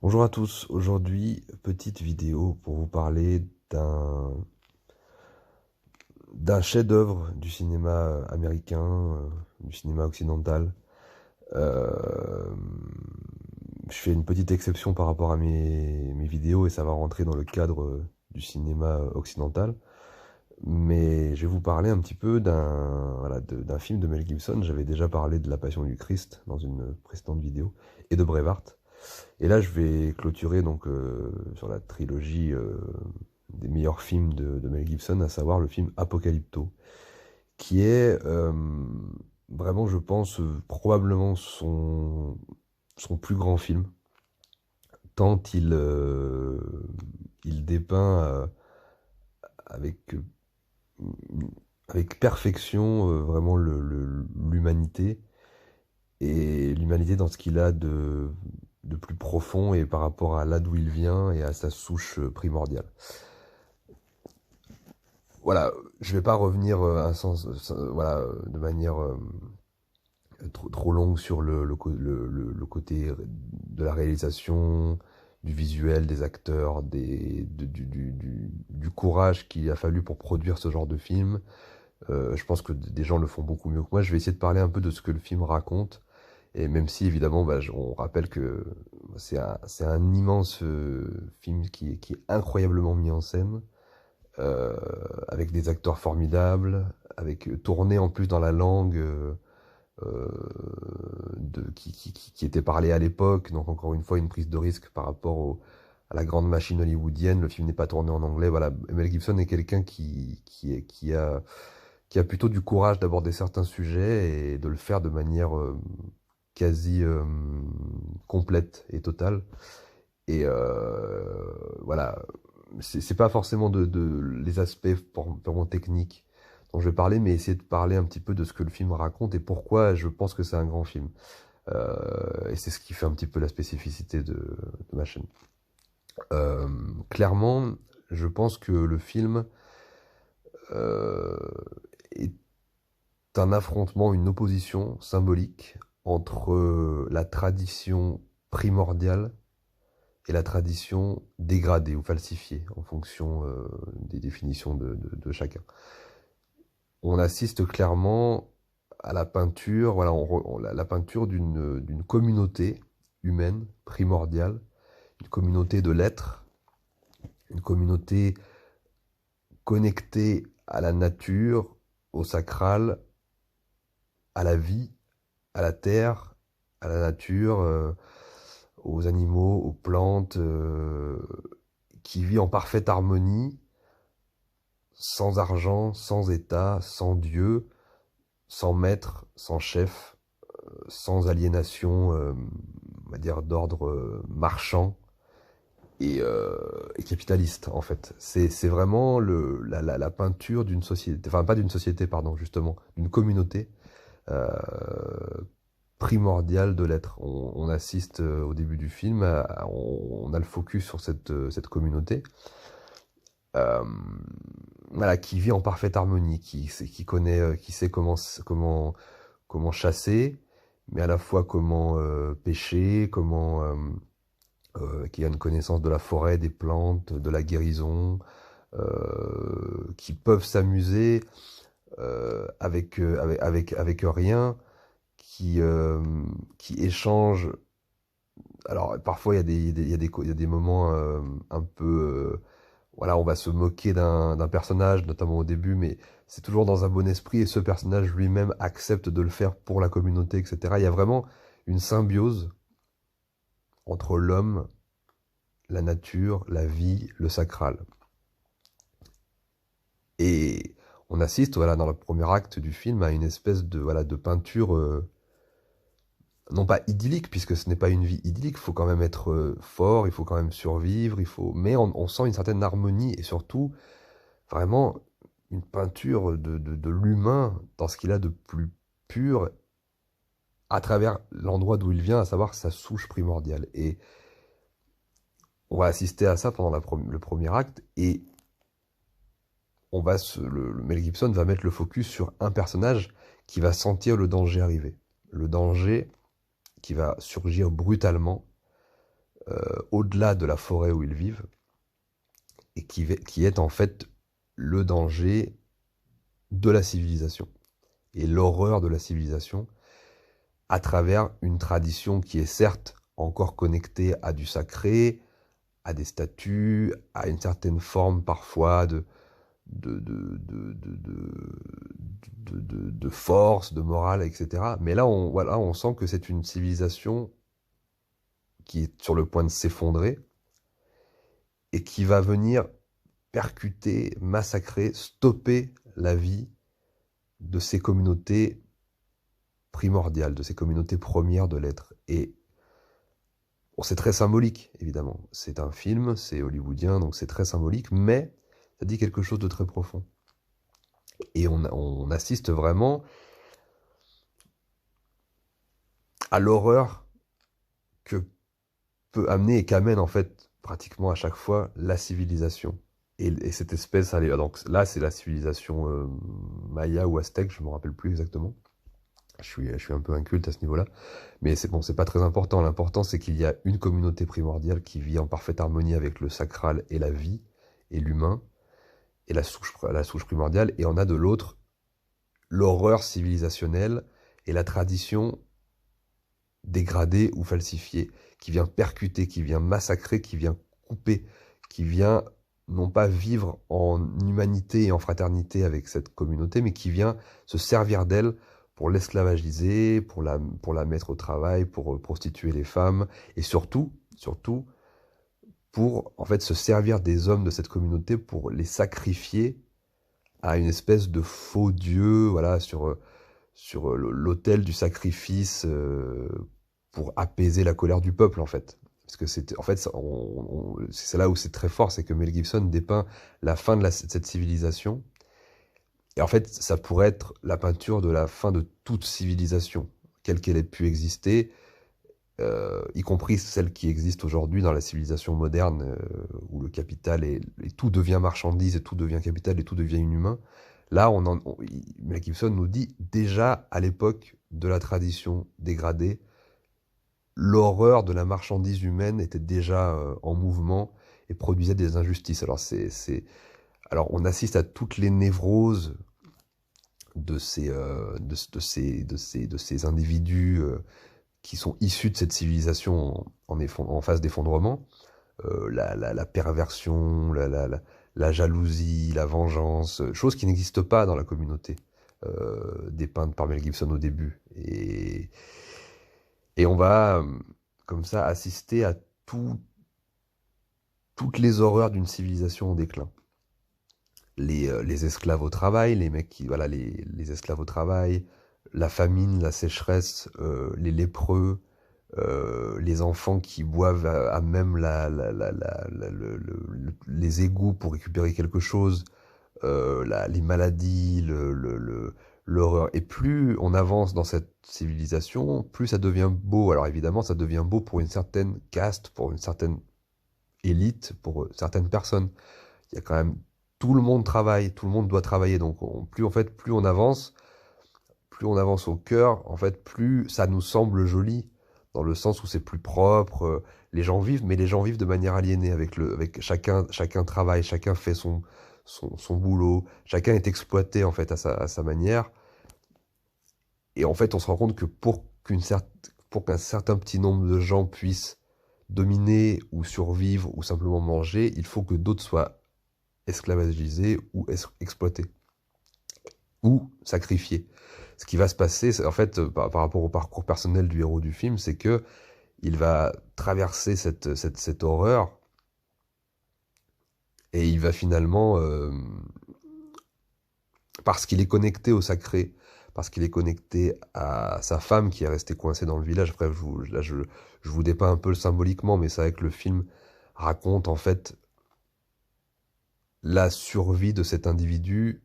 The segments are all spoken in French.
Bonjour à tous, aujourd'hui petite vidéo pour vous parler d'un chef-d'œuvre du cinéma américain, du cinéma occidental. Euh, je fais une petite exception par rapport à mes vidéos et ça va rentrer dans le cadre du cinéma occidental. Mais je vais vous parler un petit peu d'un film de Mel Gibson. J'avais déjà parlé de La Passion du Christ dans une précédente vidéo et de Braveheart. Et là, je vais clôturer donc sur la trilogie des meilleurs films de Mel Gibson, à savoir le film Apocalypto, qui est vraiment, je pense, probablement son plus grand film, tant il dépeint avec, avec perfection vraiment l'humanité, et l'humanité dans ce qu'il a de plus profond et par rapport à là d'où il vient et à sa souche primordiale. Voilà, je vais pas revenir voilà, de manière trop longue sur le côté de la réalisation, du visuel, des acteurs, du courage qu'il a fallu pour produire ce genre de film. Je pense que des gens le font beaucoup mieux que moi. Je vais essayer de parler un peu de ce que le film raconte. Et même si, évidemment, on rappelle que c'est un immense film qui est incroyablement mis en scène, euh, avec des acteurs formidables, tourné en plus dans la langue euh, qui était parlée à l'époque. Donc, encore une fois, une prise de risque par rapport à la grande machine hollywoodienne. Le film n'est pas tourné en anglais. Voilà, Mel Gibson est quelqu'un qui a plutôt du courage d'aborder certains sujets et de le faire de manière quasi complète et totale. Et voilà, c'est pas forcément les aspects purement techniques dont je vais parler, mais essayer de parler un petit peu de ce que le film raconte et pourquoi je pense que c'est un grand film. Et c'est ce qui fait un petit peu la spécificité de ma chaîne. Euh, Clairement, je pense que le film euh, est un affrontement, une opposition symbolique entre la tradition primordiale et la tradition dégradée ou falsifiée en fonction des définitions de chacun. On assiste clairement à la peinture, voilà, la peinture d'une communauté humaine primordiale, une communauté de l'être, une communauté connectée à la nature, au sacral, à la vie, à la terre, à la nature, aux animaux, aux plantes, qui vit en parfaite harmonie, sans argent, sans État, sans Dieu, sans maître, sans chef, sans aliénation, on va dire, d'ordre marchand et capitaliste, en fait. C'est vraiment la peinture d'une société, enfin pas d'une société, pardon, justement, d'une communauté euh, primordiale de l'être. On assiste au début du film, on a le focus sur cette communauté. euh, voilà, qui vit en parfaite harmonie, qui connaît, qui sait comment chasser, mais à la fois comment pêcher, qui a une connaissance de la forêt, des plantes, de la guérison, qui peuvent s'amuser avec rien, qui, euh, qui échangent. Alors parfois il y a des moments un peu voilà, on va se moquer d'un personnage, notamment au début, mais c'est toujours dans un bon esprit et ce personnage lui-même accepte de le faire pour la communauté, etc. Il y a vraiment une symbiose entre l'homme, la nature, la vie, le sacral. Et on assiste, voilà, dans le premier acte du film, à une espèce de peinture, non pas idyllique, puisque ce n'est pas une vie idyllique, il faut quand même être fort, il faut quand même survivre, mais on sent une certaine harmonie et surtout vraiment une peinture de l'humain dans ce qu'il a de plus pur à travers l'endroit d'où il vient, à savoir sa souche primordiale. Et on va assister à ça pendant le premier acte et le Mel Gibson va mettre le focus sur un personnage qui va sentir le danger arriver. Le danger qui va surgir brutalement au-delà de la forêt où ils vivent, et qui est en fait le danger de la civilisation, et l'horreur de la civilisation, à travers une tradition qui est certes encore connectée à du sacré, à des statues, à une certaine forme parfois de, de, de, de, de force, de morale, etc. Mais là, voilà, on sent que c'est une civilisation qui est sur le point de s'effondrer et qui va venir percuter, massacrer, stopper la vie de ces communautés primordiales, de ces communautés premières de l'être. Et bon, c'est très symbolique, évidemment. C'est un film, c'est hollywoodien, donc c'est très symbolique, mais ça dit quelque chose de très profond. Et on assiste vraiment à l'horreur que peut amener et qu'amène en fait pratiquement à chaque fois la civilisation. Et cette espèce, donc là c'est la civilisation maya ou aztèque, je ne me rappelle plus exactement. Je suis un peu inculte à ce niveau-là, mais c'est bon, c'est pas très important. L'important c'est qu'il y a une communauté primordiale qui vit en parfaite harmonie avec le sacral et la vie et l'humain et la souche primordiale, et on a de l'autre l'horreur civilisationnelle et la tradition dégradée ou falsifiée, qui vient percuter, qui vient massacrer, qui vient couper, qui vient non pas vivre en humanité et en fraternité avec cette communauté, mais qui vient se servir d'elle pour l'esclavagiser, pour la mettre au travail, pour prostituer les femmes, et surtout, pour en fait se servir des hommes de cette communauté pour les sacrifier à une espèce de faux dieu, voilà, sur l'autel du sacrifice pour apaiser la colère du peuple, en fait. Parce que c'est, en fait, c'est là où c'est très fort, c'est que Mel Gibson dépeint la fin de cette civilisation. Et en fait, ça pourrait être la peinture de la fin de toute civilisation, quelle qu'elle ait pu exister, y compris celle qui existe aujourd'hui dans la civilisation moderne, où le capital et tout devient marchandise, et tout devient capital, et tout devient inhumain. Là, Mel Gibson nous dit, déjà à l'époque de la tradition dégradée, l'horreur de la marchandise humaine était déjà en mouvement et produisait des injustices. Alors on assiste à toutes les névroses de ces individus qui sont issus de cette civilisation en phase d'effondrement. La perversion, la jalousie, la vengeance, choses qui n'existent pas dans la communauté dépeinte par Mel Gibson au début. Et on va comme ça assister à toutes les horreurs d'une civilisation en déclin. Les esclaves au travail, les mecs qui, voilà, les esclaves au travail, la famine, la sécheresse, les lépreux, les enfants qui boivent à même les égouts pour récupérer quelque chose, les maladies, l'horreur. Et plus on avance dans cette civilisation, plus ça devient beau. Alors évidemment, ça devient beau pour une certaine caste, pour une certaine élite, pour certaines personnes. Il y a quand même tout le monde travaille, tout le monde doit travailler. Donc plus on avance, au cœur, en fait, plus ça nous semble joli, dans le sens où c'est plus propre. Les gens vivent, mais les gens vivent de manière aliénée, avec chacun travaille, chacun fait son boulot, chacun est exploité en fait à sa manière. Et en fait, on se rend compte que pour qu'un certain petit nombre de gens puissent dominer ou survivre ou simplement manger, il faut que d'autres soient esclavagisés ou exploités ou sacrifiés. Ce qui va se passer, en fait, par rapport au parcours personnel du héros du film, c'est que il va traverser cette horreur et il va finalement, parce qu'il est connecté au sacré, parce qu'il est connecté à sa femme qui est restée coincée dans le village. Après, je vous dépeins un peu symboliquement, mais c'est vrai que le film raconte en fait la survie de cet individu.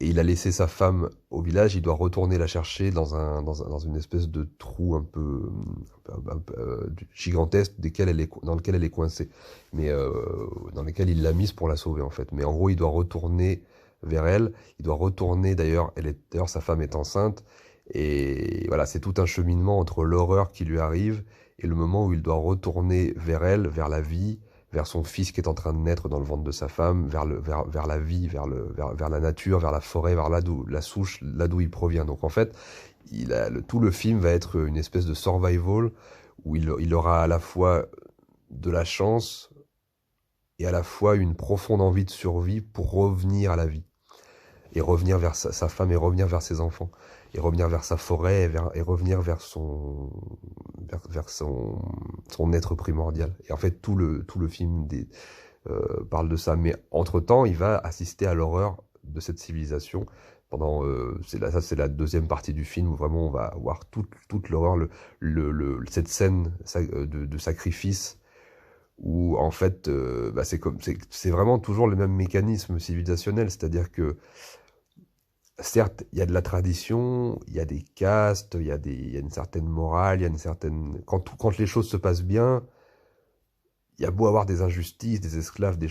Et il a laissé sa femme au village, il doit retourner la chercher dans une espèce de trou un peu gigantesque dans lequel elle est coincée, mais dans lequel il l'a mise pour la sauver en fait. Mais en gros, il doit retourner vers elle, il doit retourner d'ailleurs, sa femme est enceinte, et voilà, c'est tout un cheminement entre l'horreur qui lui arrive et le moment où il doit retourner vers elle, vers la vie, vers son fils qui est en train de naître dans le ventre de sa femme, vers la vie, vers la nature, vers la forêt, vers la souche, là d'où il provient. Donc en fait, tout le film va être une espèce de survival où il aura à la fois de la chance et à la fois une profonde envie de survie pour revenir à la vie. Et revenir vers sa femme, et revenir vers ses enfants, et revenir vers sa forêt, et revenir vers son être primordial. Et en fait, tout le film parle de ça. Mais entre-temps, il va assister à l'horreur de cette civilisation. Ça c'est la deuxième partie du film où vraiment on va voir toute l'horreur, cette scène de sacrifice où en fait c'est vraiment toujours le même mécanisme civilisationnel, c'est-à-dire que certes, il y a de la tradition, il y a des castes, il y a une certaine morale, il y a une certaine... Quand les choses se passent bien, il y a beau avoir des injustices, des esclaves, les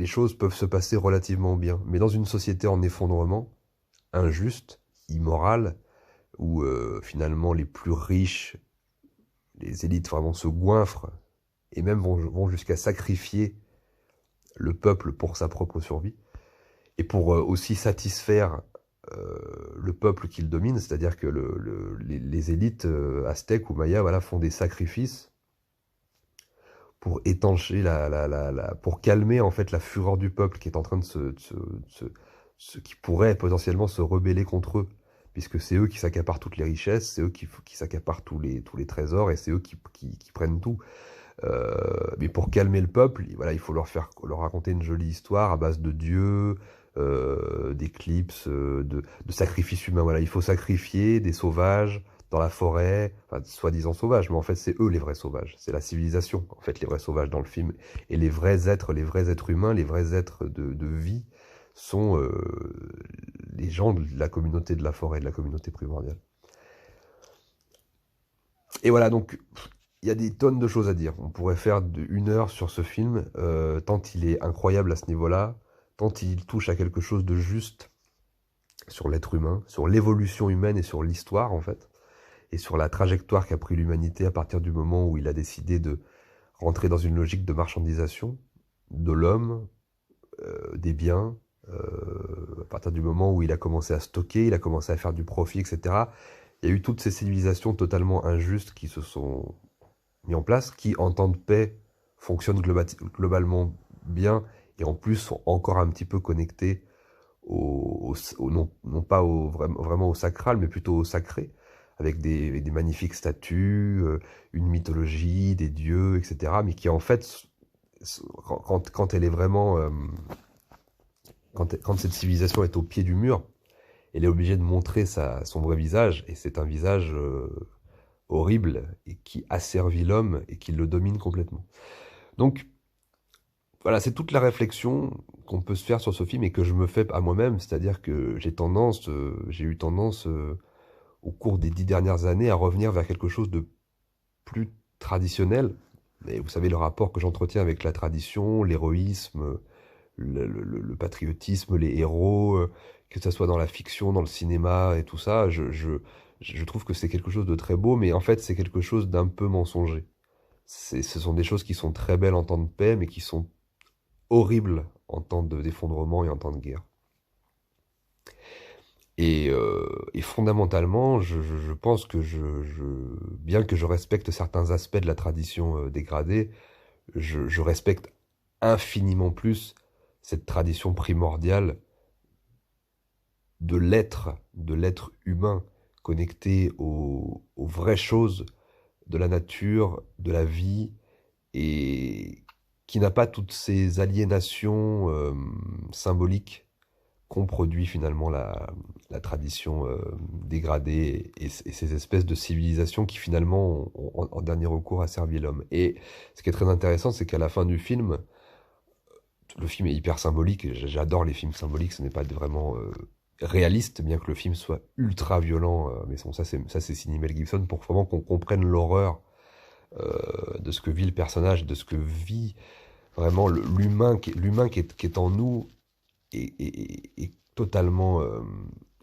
choses peuvent se passer relativement bien. Mais dans une société en effondrement, injuste, immorale, où finalement les plus riches, les élites vraiment se goinfrent, et même vont jusqu'à sacrifier le peuple pour sa propre survie, et pour aussi satisfaire le peuple qu'ils dominent, c'est-à-dire que les élites aztèques ou mayas voilà, font des sacrifices pour étancher, pour calmer en fait la fureur du peuple qui est en train de qui pourrait potentiellement se rebeller contre eux, puisque c'est eux qui s'accaparent toutes les richesses, c'est eux qui s'accaparent tous les trésors, et c'est eux qui prennent tout. Mais pour calmer le peuple, voilà, il faut leur raconter une jolie histoire à base de dieux, d'éclipses, de sacrifices humains. Voilà, il faut sacrifier des sauvages dans la forêt, enfin, soi-disant sauvages, mais en fait c'est eux les vrais sauvages. C'est la civilisation, en fait, les vrais sauvages dans le film. Et les vrais êtres humains, les vrais êtres de vie sont les gens de la communauté de la forêt, de la communauté primordiale. Et voilà, donc il y a des tonnes de choses à dire. On pourrait faire une heure sur ce film, tant il est incroyable à ce niveau-là, tant il touche à quelque chose de juste sur l'être humain, sur l'évolution humaine et sur l'histoire en fait, et sur la trajectoire qu'a pris l'humanité à partir du moment où il a décidé de rentrer dans une logique de marchandisation de l'homme, des biens, à partir du moment où il a commencé à stocker, il a commencé à faire du profit, etc. Il y a eu toutes ces civilisations totalement injustes qui se sont mis en place, qui en temps de paix fonctionnent globalement bien, et en plus sont encore un petit peu connectés non pas vraiment au sacral, mais plutôt au sacré, avec des magnifiques statues, une mythologie, des dieux, etc. Mais qui en fait, quand elle est vraiment... quand cette civilisation est au pied du mur, elle est obligée de montrer son vrai visage, et c'est un visage horrible, et qui asservit l'homme, et qui le domine complètement. Donc, voilà, c'est toute la réflexion qu'on peut se faire sur ce film, et que je me fais à moi-même, c'est-à-dire que j'ai eu tendance, au cours des 10 dernières années, à revenir vers quelque chose de plus traditionnel. Et vous savez, le rapport que j'entretiens avec la tradition, l'héroïsme, le patriotisme, les héros, que ce soit dans la fiction, dans le cinéma et tout ça, je trouve que c'est quelque chose de très beau, mais en fait c'est quelque chose d'un peu mensonger. Ce sont des choses qui sont très belles en temps de paix, mais qui sont horribles en temps d'effondrement et en temps de guerre. Et fondamentalement, je pense que bien que je respecte certains aspects de la tradition dégradée, je respecte infiniment plus cette tradition primordiale de l'être humain, connecté aux vraies choses de la nature, de la vie, et qui n'a pas toutes ces aliénations symboliques qu'ont produit finalement la tradition dégradée, et ces espèces de civilisations qui finalement ont en dernier recours asservi l'homme. Et ce qui est très intéressant, c'est qu'à la fin du film, le film est hyper symbolique, et j'adore les films symboliques, ce n'est pas vraiment réaliste, bien que le film soit ultra violent, mais bon, ça c'est signé Mel Gibson, pour vraiment qu'on comprenne l'horreur de ce que vit le personnage, de ce que vit vraiment l'humain qui est en nous, et totalement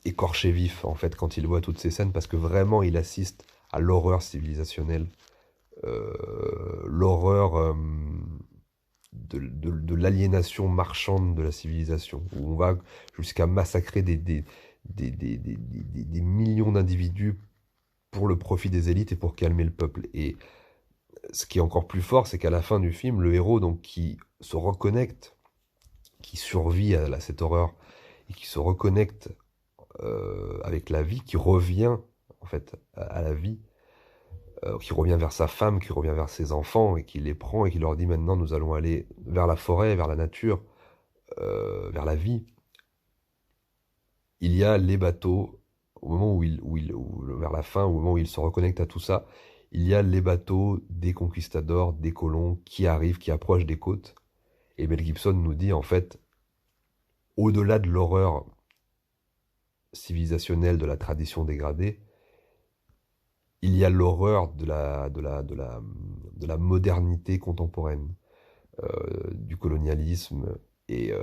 écorché vif en fait quand il voit toutes ces scènes, parce que vraiment il assiste à l'horreur civilisationnelle l'horreur de l'aliénation marchande de la civilisation, où on va jusqu'à massacrer des millions d'individus pour le profit des élites et pour calmer le peuple. Et ce qui est encore plus fort, c'est qu'à la fin du film, le héros, donc, qui se reconnecte, qui survit à cette horreur, et qui se reconnecte avec la vie, qui revient en fait à la vie, qui revient vers sa femme, qui revient vers ses enfants, et qui les prend et qui leur dit maintenant nous allons aller vers la forêt, vers la nature, vers la vie. Il y a les bateaux, au moment vers la fin, au moment où il se reconnecte à tout ça, il y a les bateaux des conquistadors, des colons qui arrivent, qui approchent des côtes. Et Mel Gibson nous dit en fait, au-delà de l'horreur civilisationnelle de la tradition dégradée, il y a l'horreur de la modernité contemporaine, du colonialisme et,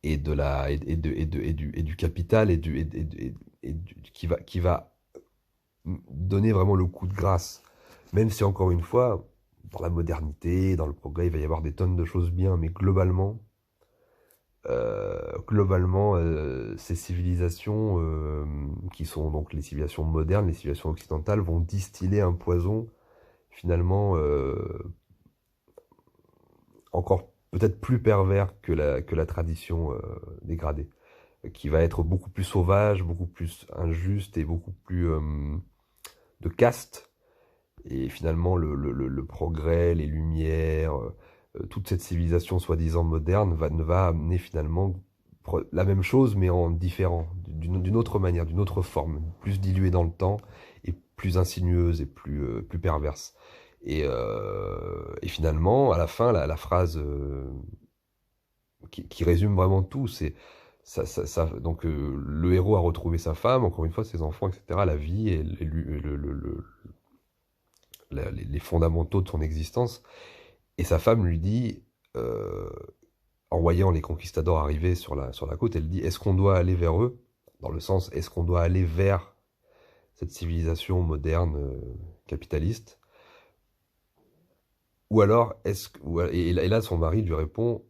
et du capital qui va donner vraiment le coup de grâce. Même si encore une fois, dans la modernité, dans le progrès, il va y avoir des tonnes de choses bien, mais globalement, ces civilisations qui sont donc les civilisations modernes, les civilisations occidentales, vont distiller un poison finalement encore peut-être plus pervers que la tradition dégradée, qui va être beaucoup plus sauvage, beaucoup plus injuste et beaucoup plus de caste. Et finalement, le progrès, les lumières, toute cette civilisation soi-disant moderne ne va amener finalement la même chose, mais en différent, d'une autre manière, d'une autre forme, plus diluée dans le temps et plus insinueuse et plus perverse. Et finalement, à la fin, la phrase qui résume vraiment tout, c'est donc le héros a retrouvé sa femme, encore une fois ses enfants, etc., la vie et les fondamentaux de son existence. Et sa femme lui dit, en voyant les conquistadors arriver sur la côte, elle dit, est-ce qu'on doit aller vers eux? Dans le sens, est-ce qu'on doit aller vers cette civilisation moderne capitaliste? Ou alors, et là, son mari lui répond,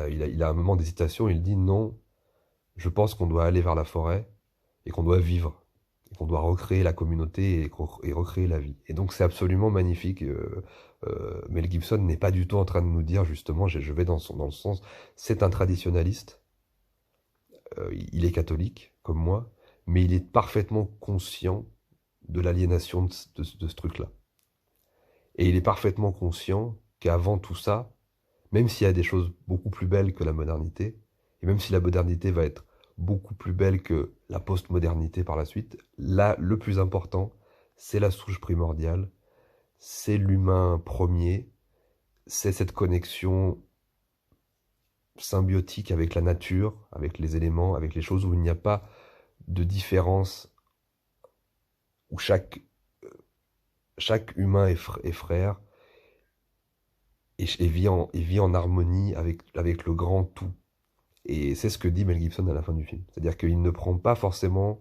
il a un moment d'hésitation, il dit, non, je pense qu'on doit aller vers la forêt et qu'on doit vivre, et qu'on doit recréer la communauté et recréer la vie. Et donc c'est absolument magnifique. Mel Gibson n'est pas du tout en train de nous dire, justement, je vais dans le sens, c'est un traditionnaliste, il est catholique, comme moi, mais il est parfaitement conscient de l'aliénation de ce truc-là. Et il est parfaitement conscient qu'avant tout ça, même s'il y a des choses beaucoup plus belles que la modernité, et même si la modernité va être beaucoup plus belle que la postmodernité par la suite, là, le plus important, c'est la souche primordiale, c'est l'humain premier, c'est cette connexion symbiotique avec la nature, avec les éléments, avec les choses où il n'y a pas de différence, où chaque humain est frère et vit en harmonie avec le grand tout. Et c'est ce que dit Mel Gibson à la fin du film. C'est-à-dire qu'il ne prend pas forcément,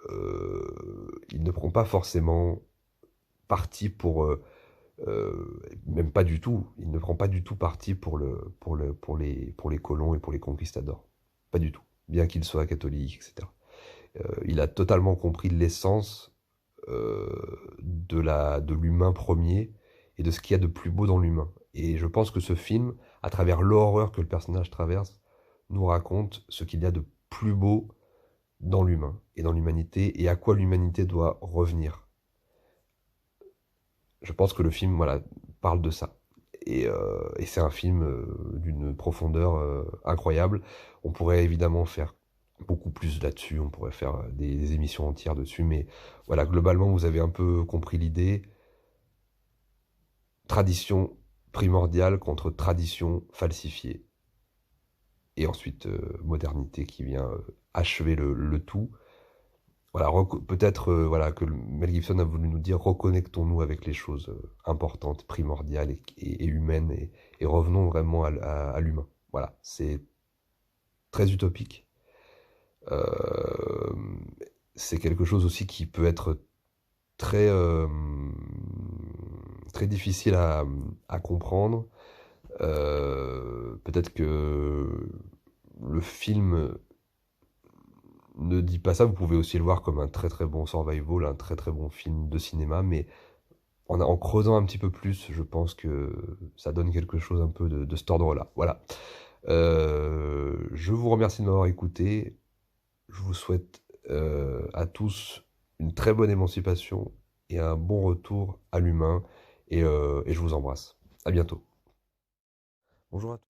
il ne prend pas forcément parti même pas du tout, il ne prend pas du tout parti pour les colons et pour les conquistadors. Pas du tout. Bien qu'il soit catholique, etc. Il a totalement compris l'essence de l'humain premier et de ce qu'il y a de plus beau dans l'humain. Et je pense que ce film, à travers l'horreur que le personnage traverse, nous raconte ce qu'il y a de plus beau dans l'humain et dans l'humanité et à quoi l'humanité doit revenir. Je pense que le film, voilà, parle de ça. Et c'est un film d'une profondeur incroyable. On pourrait évidemment faire beaucoup plus là-dessus, on pourrait faire des émissions entières dessus, mais voilà, globalement, vous avez un peu compris l'idée. Tradition primordiale contre tradition falsifiée. Et ensuite, modernité qui vient achever le tout. Voilà, peut-être voilà, que Mel Gibson a voulu nous dire reconnectons-nous avec les choses importantes, primordiales et humaines et revenons vraiment à l'humain. Voilà, c'est très utopique. Euh, c'est quelque chose aussi qui peut être très, très difficile à comprendre. Peut-être que le film ne dit pas ça. Vous pouvez aussi le voir comme un très très bon survival, un très très bon film de cinéma, mais en creusant un petit peu plus, je pense que ça donne quelque chose un peu de cet ordre-là. Voilà. Je vous remercie de m'avoir écouté. Je vous souhaite à tous une très bonne émancipation et un bon retour à l'humain. Et je vous embrasse. À bientôt. Bonjour à tous.